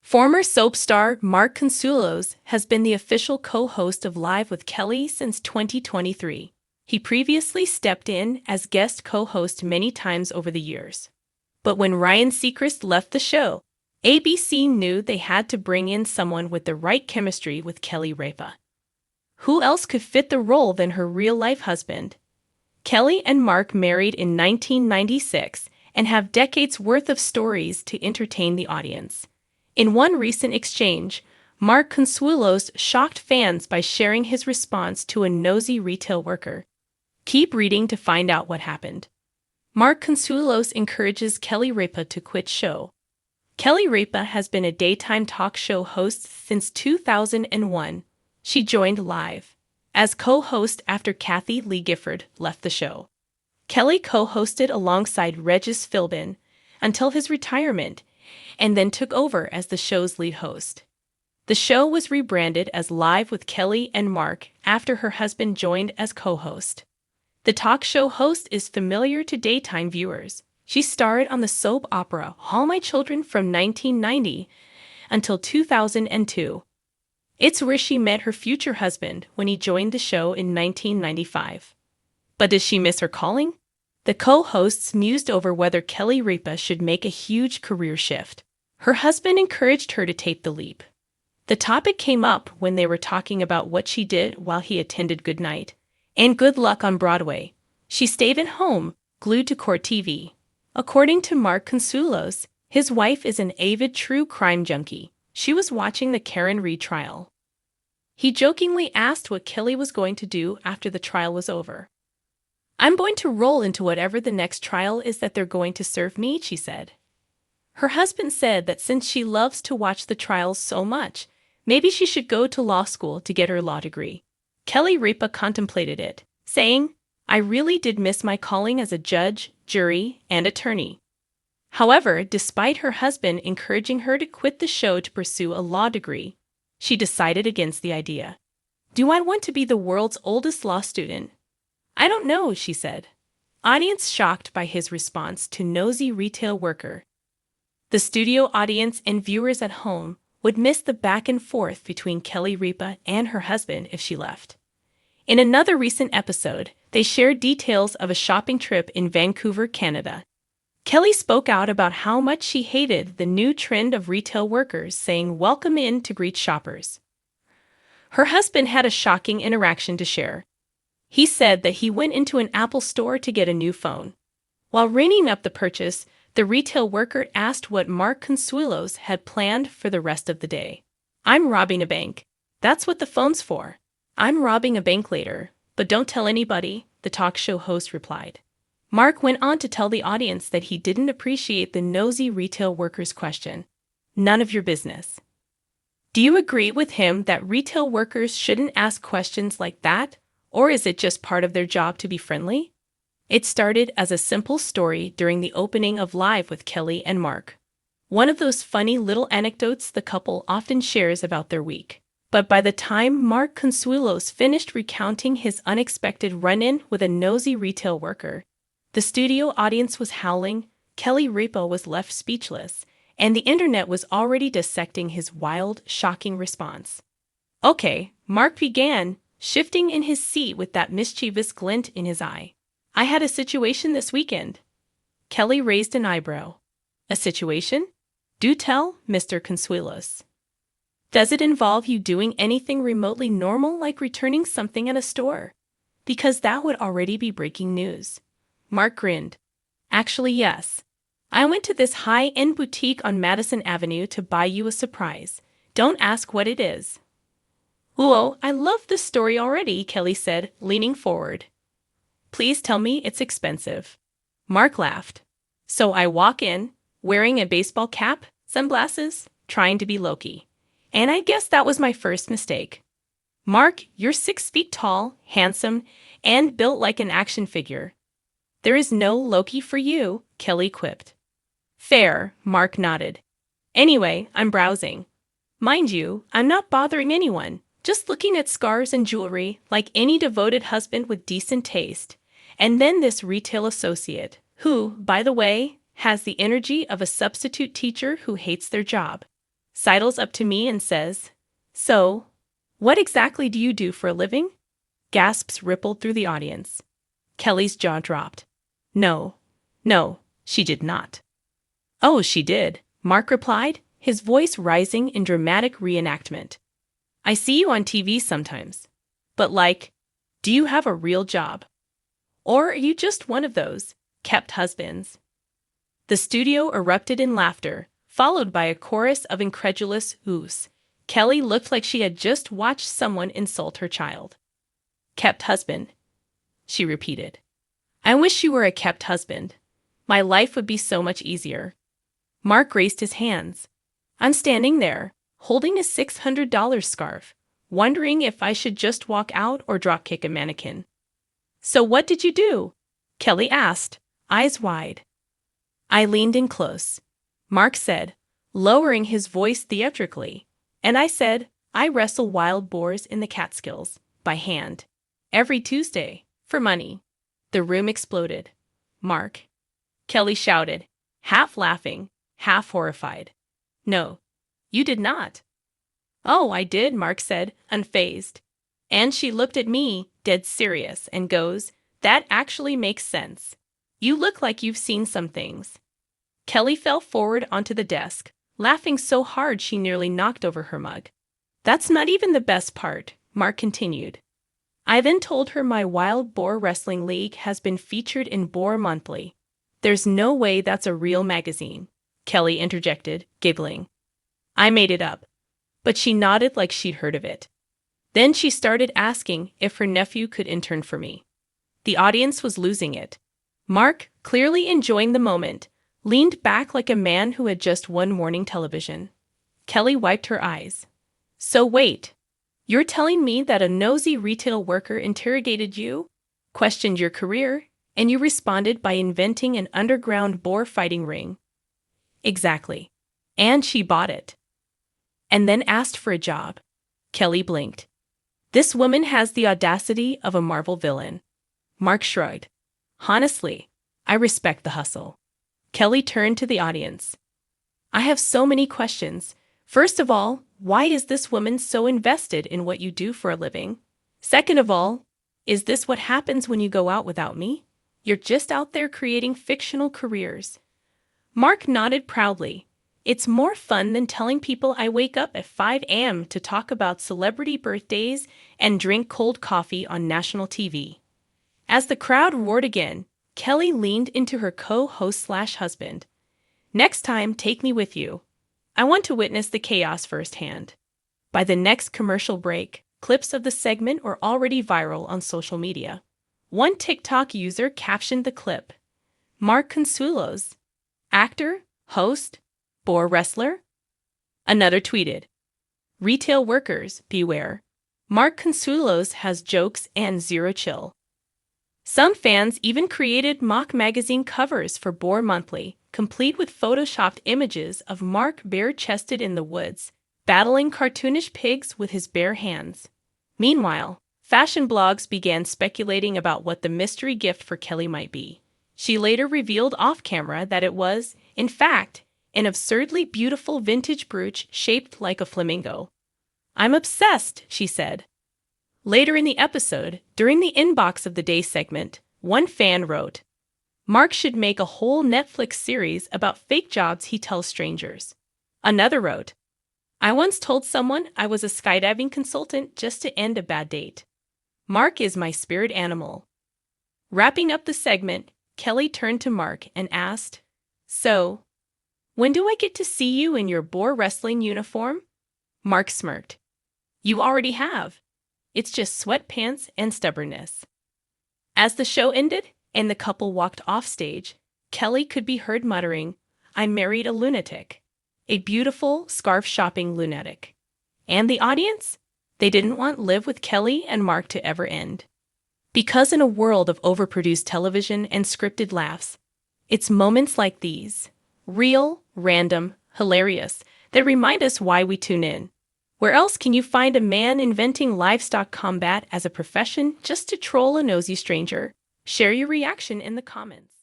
Former soap star Mark Consuelos has been the official co-host of Live with Kelly since 2023. He previously stepped in as guest co-host many times over the years. But when Ryan Seacrest left the show, ABC knew they had to bring in someone with the right chemistry with Kelly Ripa. Who else could fit the role than her real-life husband? Kelly and Mark married in 1996 and have decades' worth of stories to entertain the audience. In one recent exchange, Mark Consuelos shocked fans by sharing his response to a nosy retail worker. Keep reading to find out what happened. Mark Consuelos encourages Kelly Ripa to quit show. Kelly Ripa has been a daytime talk show host since 2001. She joined Live as co-host after Kathy Lee Gifford left the show. Kelly co-hosted alongside Regis Philbin until his retirement, and then took over as the show's lead host. The show was rebranded as Live with Kelly and Mark after her husband joined as co-host. The talk show host is familiar to daytime viewers. She starred on the soap opera All My Children from 1990 until 2002. It's where she met her future husband when he joined the show in 1995. But does she miss her calling? The co-hosts mused over whether Kelly Ripa should make a huge career shift. Her husband encouraged her to take the leap. The topic came up when they were talking about what she did while he attended Goodnight and Good Luck on Broadway. She stayed at home, glued to court TV. According to Mark Consuelos, his wife is an avid true crime junkie. She was watching the Karen Reed trial. He jokingly asked what Kelly was going to do after the trial was over. "I'm going to roll into whatever the next trial is that they're going to serve me," she said. Her husband said that since she loves to watch the trials so much, maybe she should go to law school to get her law degree. Kelly Ripa contemplated it, saying, "I really did miss my calling as a judge, jury, and attorney." However, despite her husband encouraging her to quit the show to pursue a law degree, she decided against the idea. "Do I want to be the world's oldest law student? I don't know," she said. Audience shocked by his response to nosy retail worker. The studio audience and viewers at home would miss the back and forth between Kelly Ripa and her husband if she left. In another recent episode, they shared details of a shopping trip in Vancouver, Canada. Kelly spoke out about how much she hated the new trend of retail workers saying "welcome in" to greet shoppers. Her husband had a shocking interaction to share. He said that he went into an Apple store to get a new phone. While ringing up the purchase, the retail worker asked what Mark Consuelos had planned for the rest of the day. "I'm robbing a bank. That's what the phone's for. I'm robbing a bank later, but don't tell anybody," the talk show host replied. Mark went on to tell the audience that he didn't appreciate the nosy retail worker's question. "None of your business." Do you agree with him that retail workers shouldn't ask questions like that, or is it just part of their job to be friendly? It started as a simple story during the opening of Live with Kelly and Mark. One of those funny little anecdotes the couple often shares about their week. But by the time Mark Consuelos finished recounting his unexpected run-in with a nosy retail worker, the studio audience was howling, Kelly Ripa was left speechless, and the internet was already dissecting his wild, shocking response. "Okay," Mark began, shifting in his seat with that mischievous glint in his eye. "I had a situation this weekend." Kelly raised an eyebrow. "A situation? Do tell, Mr. Consuelos. Does it involve you doing anything remotely normal like returning something at a store? Because that would already be breaking news." Mark grinned. "Actually, yes. I went to this high-end boutique on Madison Avenue to buy you a surprise. Don't ask what it is." "Whoa, I love this story already," Kelly said, leaning forward. "Please tell me it's expensive." Mark laughed. "So I walk in, wearing a baseball cap, sunglasses, trying to be Loki. And I guess that was my first mistake." "Mark, you're 6 feet tall, handsome, and built like an action figure. There is no Loki for you," Kelly quipped. "Fair," Mark nodded. "Anyway, I'm browsing. Mind you, I'm not bothering anyone, just looking at scarves and jewelry like any devoted husband with decent taste. And then this retail associate, who, by the way, has the energy of a substitute teacher who hates their job, sidles up to me and says, "So, what exactly do you do for a living?" Gasps rippled through the audience. Kelly's jaw dropped. No, she did not. "Oh, she did," Mark replied, his voice rising in dramatic reenactment. "I see you on TV sometimes. But do you have a real job? Or are you just one of those kept husbands?" The studio erupted in laughter, followed by a chorus of incredulous oohs. Kelly looked like she had just watched someone insult her child. "Kept husband," she repeated. "I wish you were a kept husband. My life would be so much easier." Mark raised his hands. I'm standing there, holding a $600 scarf, wondering if I should just walk out or dropkick a mannequin. "So what did you do?" Kelly asked, eyes wide. "I leaned in close," Mark said, lowering his voice theatrically, "and I said, I wrestle wild boars in the Catskills, by hand, every Tuesday, for money." The room exploded. "Mark," Kelly shouted, half laughing, half horrified. "No, you did not." "Oh, I did," Mark said, unfazed. And she looked at me, dead serious, and goes, "That actually makes sense. You look like you've seen some things." Kelly fell forward onto the desk, laughing so hard she nearly knocked over her mug. "That's not even the best part," Mark continued. "I then told her my Wild Boar Wrestling League has been featured in Boar Monthly." "There's no way that's a real magazine," Kelly interjected, giggling. "I made it up." But she nodded like she'd heard of it. Then she started asking if her nephew could intern for me. The audience was losing it. Mark, clearly enjoying the moment, leaned back like a man who had just won morning television. Kelly wiped her eyes. "So wait, you're telling me that a nosy retail worker interrogated you, questioned your career, and you responded by inventing an underground boar fighting ring?" "Exactly. And she bought it. And then asked for a job." Kelly blinked. "This woman has the audacity of a Marvel villain." Mark shrugged. "Honestly, I respect the hustle." Kelly turned to the audience. "I have so many questions. First of all, why is this woman so invested in what you do for a living? Second of all, is this what happens when you go out without me? You're just out there creating fictional careers." Mark nodded proudly. "It's more fun than telling people I wake up at 5 a.m. to talk about celebrity birthdays and drink cold coffee on national TV." As the crowd roared again, Kelly leaned into her co-host/husband. "Next time, take me with you. I want to witness the chaos firsthand." By the next commercial break, clips of the segment were already viral on social media. One TikTok user captioned the clip, "Mark Consuelos, actor, host, boar wrestler?" Another tweeted, "Retail workers, beware. Mark Consuelos has jokes and zero chill." Some fans even created mock magazine covers for Boar Monthly, complete with photoshopped images of Mark bare-chested in the woods, battling cartoonish pigs with his bare hands. Meanwhile, fashion blogs began speculating about what the mystery gift for Kelly might be. She later revealed off-camera that it was, in fact, an absurdly beautiful vintage brooch shaped like a flamingo. "I'm obsessed," she said. Later in the episode, during the Inbox of the Day segment, one fan wrote, "Mark should make a whole Netflix series about fake jobs he tells strangers." Another wrote, "I once told someone I was a skydiving consultant just to end a bad date. Mark is my spirit animal." Wrapping up the segment, Kelly turned to Mark and asked, "So, when do I get to see you in your boar wrestling uniform?" Mark smirked. "You already have. It's just sweatpants and stubbornness." As the show ended and the couple walked off stage, Kelly could be heard muttering, "I married a lunatic. A beautiful, scarf-shopping lunatic." And the audience? They didn't want Live with Kelly and Mark to ever end. Because in a world of overproduced television and scripted laughs, it's moments like these, real, random, hilarious, that remind us why we tune in. Where else can you find a man inventing livestock combat as a profession just to troll a nosy stranger? Share your reaction in the comments.